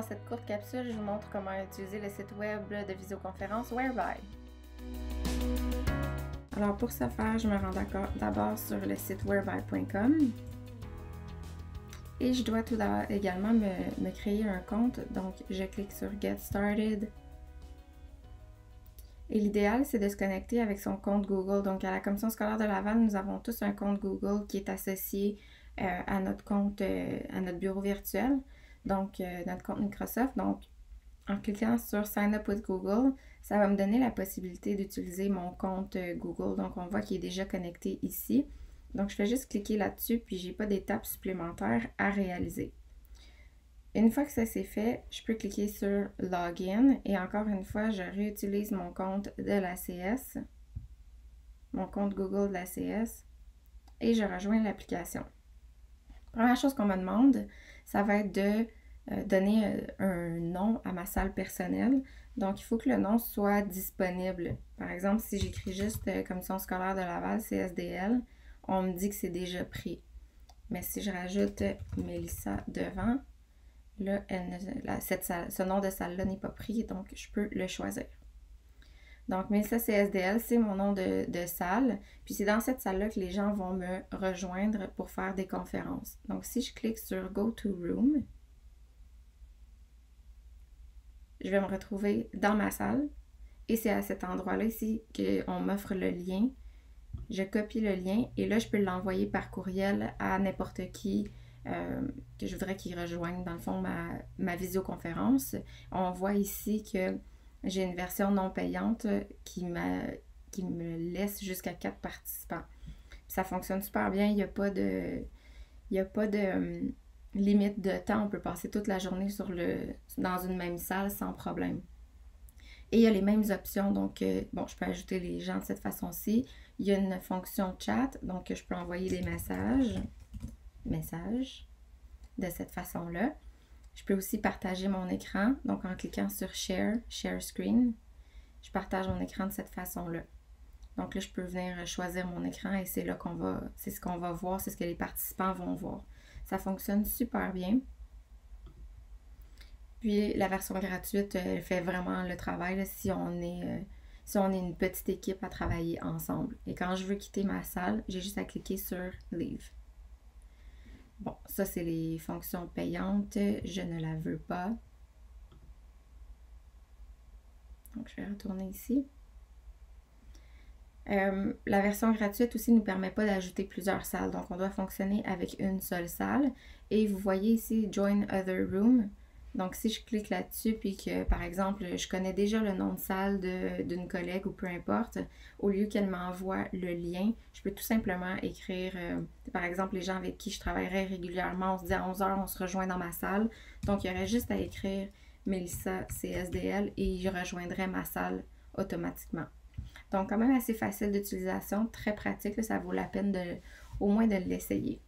cette courte capsule, je vous montre comment utiliser le site web de visioconférence Whereby. Alors pour ce faire, je me rends d'abord sur le site whereby.com et je dois tout d'abord également me créer un compte. Donc je clique sur Get Started. Et l'idéal, c'est de se connecter avec son compte Google. Donc, à la Commission scolaire de Laval, nous avons tous un compte Google qui est associé à notre compte, à notre bureau virtuel, donc notre compte Microsoft. Donc, en cliquant sur Sign up with Google, ça va me donner la possibilité d'utiliser mon compte Google. Donc, on voit qu'il est déjà connecté ici. Donc, je fais juste cliquer là-dessus, puis j'ai pas d'étape supplémentaire à réaliser. Une fois que ça c'est fait, je peux cliquer sur Login et encore une fois, je réutilise mon compte de l'ACS, mon compte Google de l'ACS et je rejoins l'application. Première chose qu'on me demande, ça va être de donner un nom à ma salle personnelle. Donc, il faut que le nom soit disponible. Par exemple, si j'écris juste Commission scolaire de Laval, CSDL, on me dit que c'est déjà pris. Mais si je rajoute Mélissa devant, là, ce nom de salle-là n'est pas pris, donc je peux le choisir. Donc, Mélissa CSDL, c'est mon nom de salle. Puis c'est dans cette salle-là que les gens vont me rejoindre pour faire des conférences. Donc, si je clique sur Go to Room, je vais me retrouver dans ma salle. Et c'est à cet endroit-là ici qu'on m'offre le lien. Je copie le lien et là, je peux l'envoyer par courriel à n'importe qui que je voudrais qu'il rejoigne, dans le fond, ma visioconférence. On voit ici que j'ai une version non payante qui me laisse jusqu'à 4 participants. Puis ça fonctionne super bien, il n'y a pas de limite de temps. On peut passer toute la journée dans une même salle sans problème. Et il y a les mêmes options, donc bon, je peux ajouter les gens de cette façon-ci. Il y a une fonction chat, donc je peux envoyer des messages de cette façon-là. Je peux aussi partager mon écran, donc en cliquant sur Share Screen, je partage mon écran de cette façon-là. Donc là, je peux venir choisir mon écran et c'est là c'est ce qu'on va voir, c'est ce que les participants vont voir. Ça fonctionne super bien. Puis la version gratuite fait vraiment le travail là, si on est une petite équipe à travailler ensemble. Et quand je veux quitter ma salle, j'ai juste à cliquer sur Leave. Bon, ça c'est les fonctions payantes. Je ne la veux pas. Donc je vais retourner ici. La version gratuite aussi ne nous permet pas d'ajouter plusieurs salles. Donc on doit fonctionner avec une seule salle. Et vous voyez ici Join Other Room. Donc, si je clique là-dessus, puis que, par exemple, je connais déjà le nom de salle d'une collègue ou peu importe, au lieu qu'elle m'envoie le lien, je peux tout simplement écrire, par exemple, les gens avec qui je travaillerai régulièrement, on se dit à 11h, on se rejoint dans ma salle. Donc, il y aurait juste à écrire Mélissa CSDL et je rejoindrai ma salle automatiquement. Donc, quand même assez facile d'utilisation, très pratique, là, ça vaut la peine au moins de l'essayer.